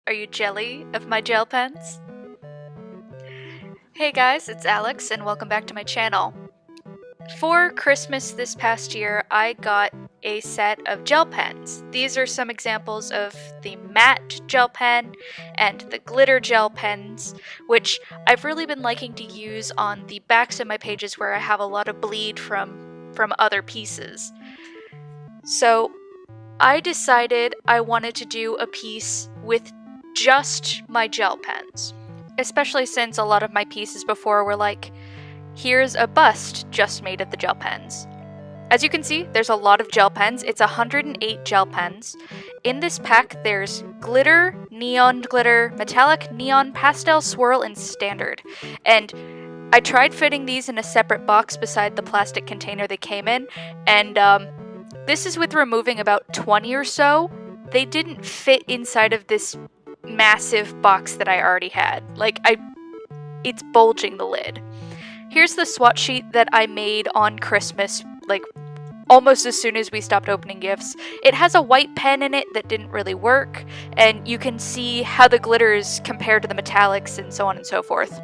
Are you jelly of my gel pens? Hey guys, it's Alex and welcome back to my channel. For Christmas this past year, I got a set of gel pens. These are some examples of the matte gel pen and the glitter gel pens, which I've really been liking to use on the backs of my pages where I have a lot of bleed from other pieces. So I decided I wanted to do a piece with just my gel pens, especially since a lot of my pieces before were like, here's a bust just made of the gel pens. As you can see, there's a lot of gel pens. It's 108 gel pens. In this pack, there's glitter, neon glitter, metallic, neon, pastel, swirl, and standard. And I tried fitting these in a separate box beside the plastic container they came in, and this is with removing about 20 or so. They didn't fit inside of this massive box that I already had. It's bulging the lid. Here's the swatch sheet that I made on Christmas, almost as soon as we stopped opening gifts. It has a white pen in it that didn't really work, and you can see how the glitters compare to the metallics and so on and so forth.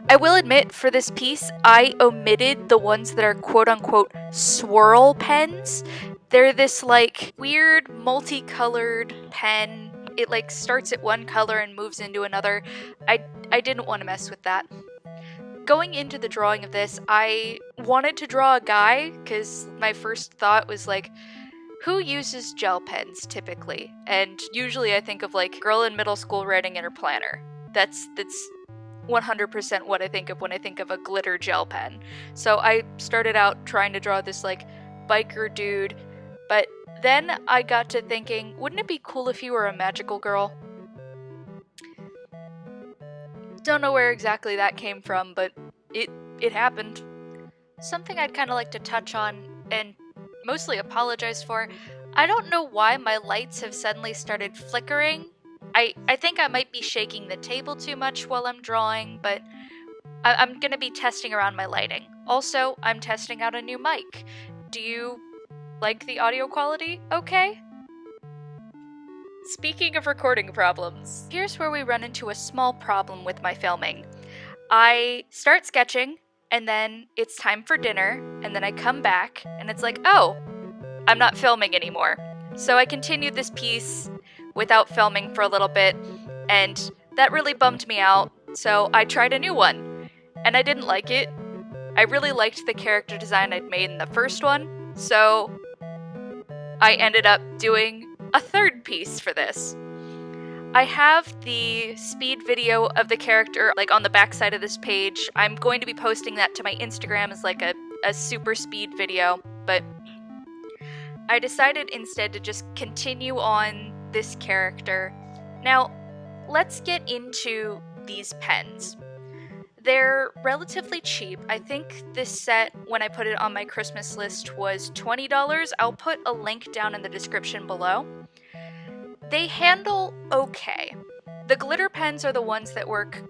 I will admit, for this piece, I omitted the ones that are quote-unquote swirl pens. They're this, weird multicolored pen. It, starts at one color and moves into another. I didn't want to mess with that. Going into the drawing of this, I wanted to draw a guy, because my first thought was, who uses gel pens, typically? And usually I think of, girl in middle school writing in her planner. That's 100% what I think of when I think of a glitter gel pen. So I started out trying to draw this biker dude, but then I got to thinking, wouldn't it be cool if you were a magical girl? Don't know where exactly that came from, but it happened. Something I'd kind of like to touch on and mostly apologize for. I don't know why my lights have suddenly started flickering. I think I might be shaking the table too much while I'm drawing, but I'm gonna be testing around my lighting. Also, I'm testing out a new mic. Do you like the audio quality okay? Speaking of recording problems, here's where we run into a small problem with my filming. I start sketching, and then it's time for dinner, and then I come back, and it's like, oh, I'm not filming anymore. So I continued this piece without filming for a little bit, and that really bummed me out, so I tried a new one, and I didn't like it. I really liked the character design I'd made in the first one, so I ended up doing a third piece for this. I have the speed video of the character on the back side of this page. I'm going to be posting that to my Instagram as a super speed video, but I decided instead to just continue on this character. Now, let's get into these pens. They're relatively cheap. I think this set, when I put it on my Christmas list, was $20. I'll put a link down in the description below. They handle okay. The glitter pens are the ones that work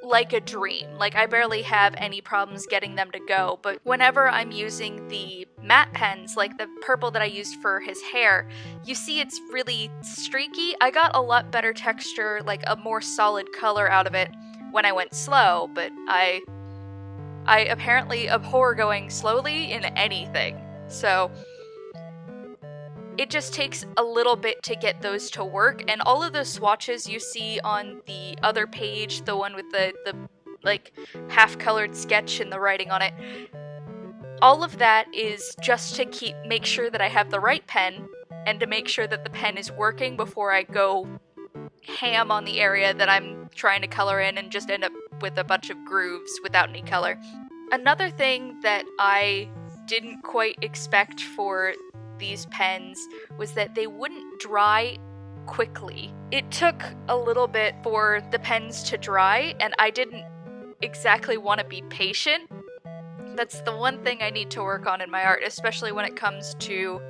like a dream. I barely have any problems getting them to go, but whenever I'm using the matte pens, like the purple that I used for his hair, you see it's really streaky. I got a lot better texture, a more solid color out of it when I went slow, but I apparently abhor going slowly in anything, so it just takes a little bit to get those to work, and all of those swatches you see on the other page, the one with the half-colored sketch and the writing on it, all of that is just to make sure that I have the right pen, and to make sure that the pen is working before I go ham on the area that I'm trying to color in and just end up with a bunch of grooves without any color. Another thing that I didn't quite expect for these pens was that they wouldn't dry quickly. It took a little bit for the pens to dry, and I didn't exactly want to be patient. That's the one thing I need to work on in my art, especially when it comes to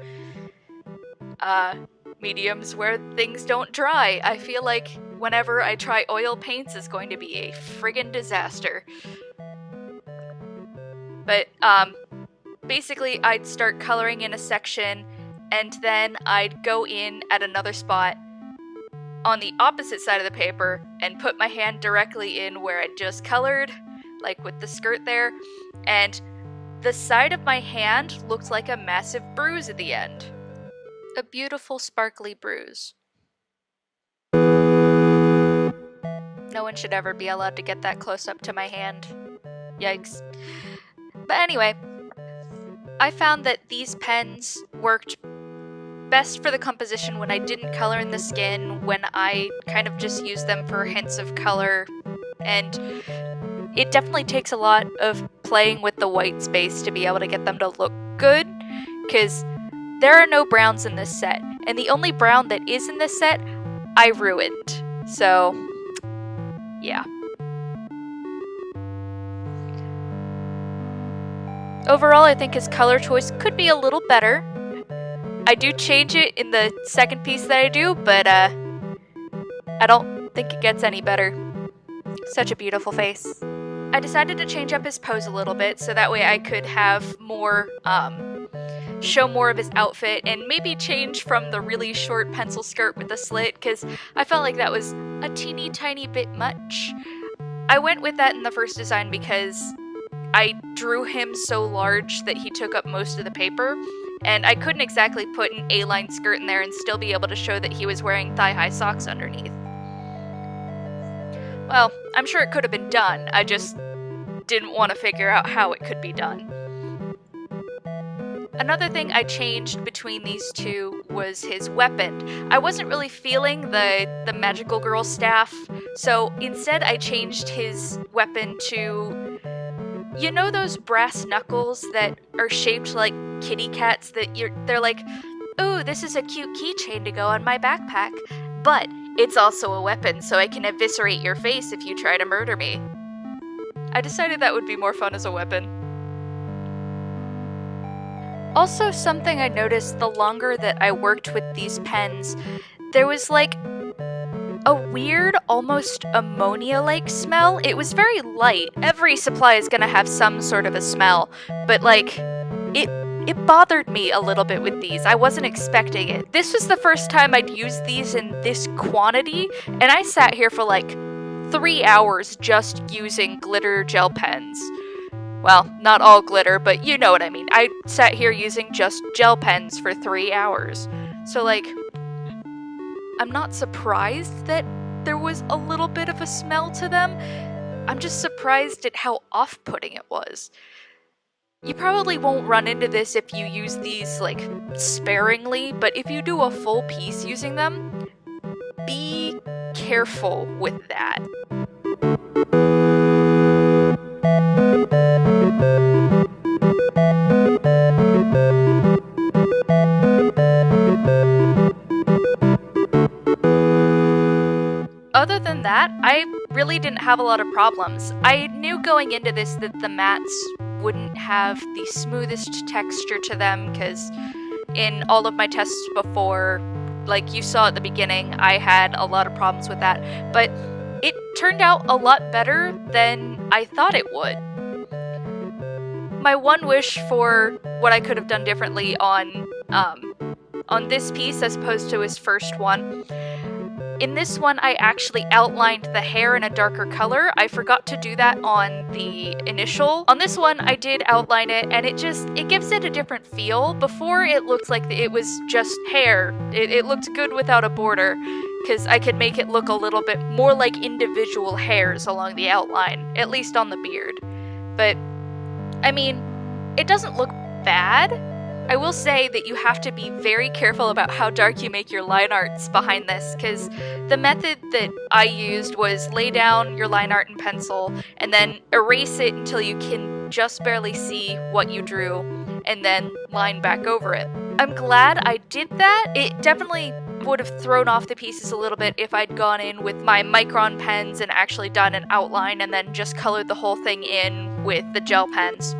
mediums where things don't dry. I feel like whenever I try oil paints, it's going to be a friggin' disaster. But basically I'd start coloring in a section, and then I'd go in at another spot on the opposite side of the paper and put my hand directly in where I just colored, like with the skirt there, and the side of my hand looked like a massive bruise at the end. A beautiful sparkly bruise. No one should ever be allowed to get that close up to my hand. Yikes. But anyway, I found that these pens worked best for the composition when I didn't color in the skin, when I kind of just used them for hints of color, and it definitely takes a lot of playing with the white space to be able to get them to look good, because there are no browns in this set, and the only brown that is in this set, I ruined. So, yeah. Overall, I think his color choice could be a little better. I do change it in the second piece that I do, but I don't think it gets any better. Such a beautiful face. I decided to change up his pose a little bit so that way I could have more, show more of his outfit, and maybe change from the really short pencil skirt with the slit, because I felt like that was a teeny tiny bit much. I went with that in the first design because I drew him so large that he took up most of the paper, and I couldn't exactly put an A-line skirt in there and still be able to show that he was wearing thigh-high socks underneath. Well, I'm sure it could have been done, I just didn't want to figure out how it could be done. Another thing I changed between these two was his weapon. I wasn't really feeling the magical girl staff, so instead I changed his weapon to, you know, those brass knuckles that are shaped like kitty cats that they're like, ooh, this is a cute keychain to go on my backpack, but it's also a weapon, so I can eviscerate your face if you try to murder me. I decided that would be more fun as a weapon. Also, something I noticed the longer that I worked with these pens, there was like a weird, almost ammonia-like smell. It was very light. Every supply is gonna have some sort of a smell, but like, it bothered me a little bit with these. I wasn't expecting it. This was the first time I'd used these in this quantity, and I sat here for like 3 hours just using glitter gel pens. Well, not all glitter, but you know what I mean. I sat here using just gel pens for 3 hours. So like, I'm not surprised that there was a little bit of a smell to them. I'm just surprised at how off-putting it was. You probably won't run into this if you use these, like, sparingly, but if you do a full piece using them, be careful with that. Other than that, I really didn't have a lot of problems. I knew going into this that the mattes wouldn't have the smoothest texture to them, because in all of my tests before, like you saw at the beginning, I had a lot of problems with that, but it turned out a lot better than I thought it would. My one wish for what I could have done differently on this piece as opposed to his first one, in this one I actually outlined the hair in a darker color. I forgot to do that on the initial. On this one I did outline it, and it gives it a different feel. Before it looked like it was just hair. It looked good without a border, because I could make it look a little bit more like individual hairs along the outline, at least on the beard. But, I mean, it doesn't look bad. I will say that you have to be very careful about how dark you make your line arts behind this, because the method that I used was lay down your line art in pencil and then erase it until you can just barely see what you drew, and then line back over it. I'm glad I did that. It definitely would have thrown off the pieces a little bit if I'd gone in with my micron pens and actually done an outline and then just colored the whole thing in with the gel pens.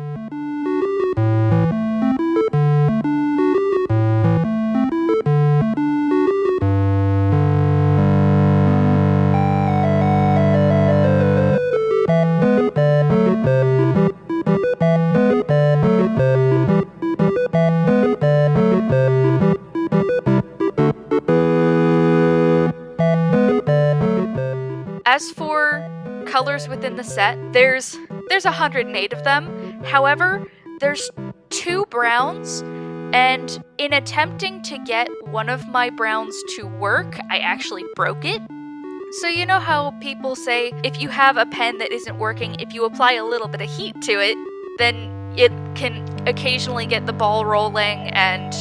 As for colors within the set, there's 108 of them. However, there's 2 browns, and in attempting to get one of my browns to work, I actually broke it. So you know how people say if you have a pen that isn't working, if you apply a little bit of heat to it, then it can occasionally get the ball rolling and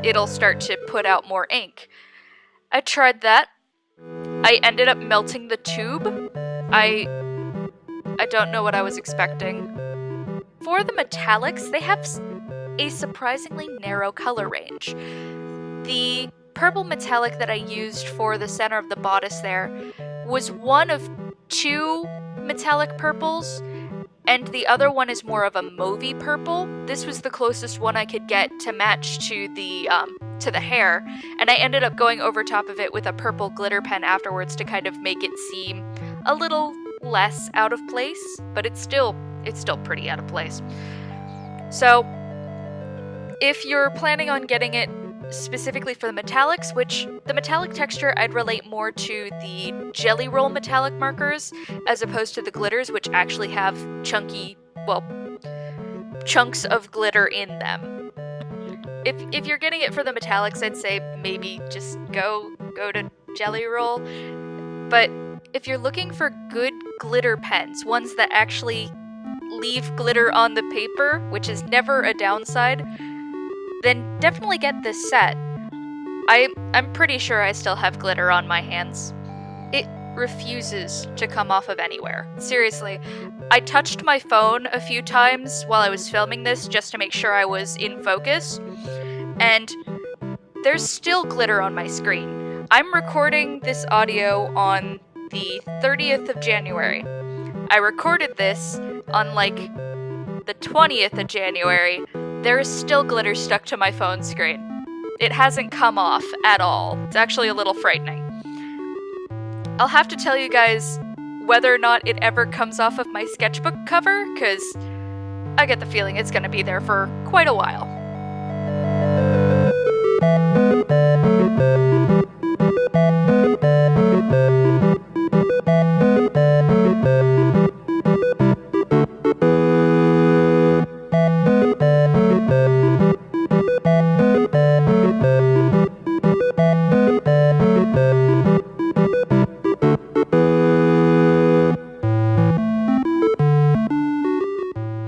it'll start to put out more ink. I tried that. I ended up melting the tube. I don't know what I was expecting. For the metallics, they have a surprisingly narrow color range. The purple metallic that I used for the center of the bodice there was one of 2 metallic purples, and the other one is more of a mauvey purple. This was the closest one I could get to match to the hair, and I ended up going over top of it with a purple glitter pen afterwards to kind of make it seem a little less out of place, but it's still pretty out of place. So if you're planning on getting it specifically for the metallics, which the metallic texture I'd relate more to the Jelly Roll metallic markers as opposed to the glitters, which actually have chunks of glitter in them. If you're getting it for the metallics, I'd say maybe just go to Jelly Roll. But if you're looking for good glitter pens, ones that actually leave glitter on the paper, which is never a downside, then definitely get this set. I'm pretty sure I still have glitter on my hands. It refuses to come off of anywhere. Seriously, I touched my phone a few times while I was filming this just to make sure I was in focus, and there's still glitter on my screen. I'm recording this audio on the 30th of January. I recorded this on like the 20th of January. There is still glitter stuck to my phone screen. It hasn't come off at all. It's actually a little frightening. I'll have to tell you guys whether or not it ever comes off of my sketchbook cover, because I get the feeling it's going to be there for quite a while.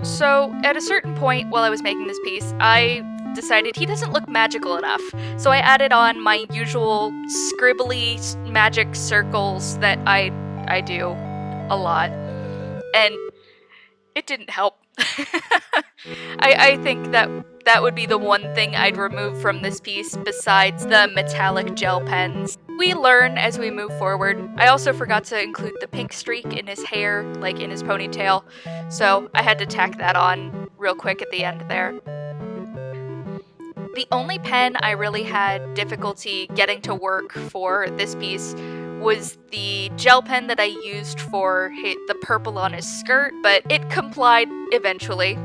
So, at a certain point while I was making this piece, I decided he doesn't look magical enough. So I added on my usual scribbly magic circles that I do a lot. And it didn't help. I think that would be the one thing I'd remove from this piece besides the metallic gel pens. We learn as we move forward. I also forgot to include the pink streak in his hair, like in his ponytail, so I had to tack that on real quick at the end there. The only pen I really had difficulty getting to work for this piece was the gel pen that I used for the purple on his skirt, but it complied eventually.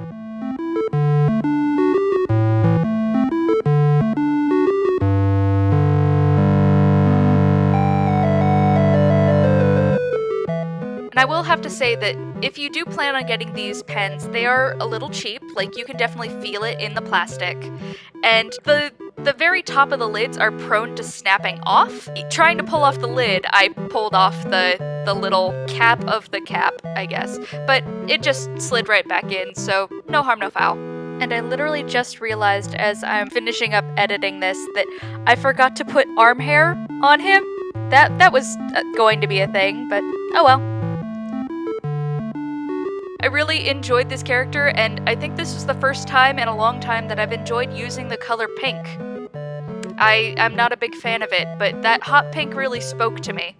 And I will have to say that if you do plan on getting these pens, they are a little cheap. Like, you can definitely feel it in the plastic. And the very top of the lids are prone to snapping off. Trying to pull off the lid, I pulled off the little cap of the cap, I guess. But it just slid right back in, so no harm, no foul. And I literally just realized as I'm finishing up editing this that I forgot to put arm hair on him. That was going to be a thing, but oh well. I really enjoyed this character, and I think this was the first time in a long time that I've enjoyed using the color pink. I'm not a big fan of it, but that hot pink really spoke to me.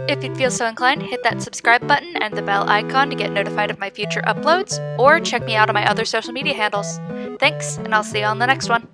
If you'd feel so inclined, hit that subscribe button and the bell icon to get notified of my future uploads, or check me out on my other social media handles. Thanks, and I'll see you on the next one.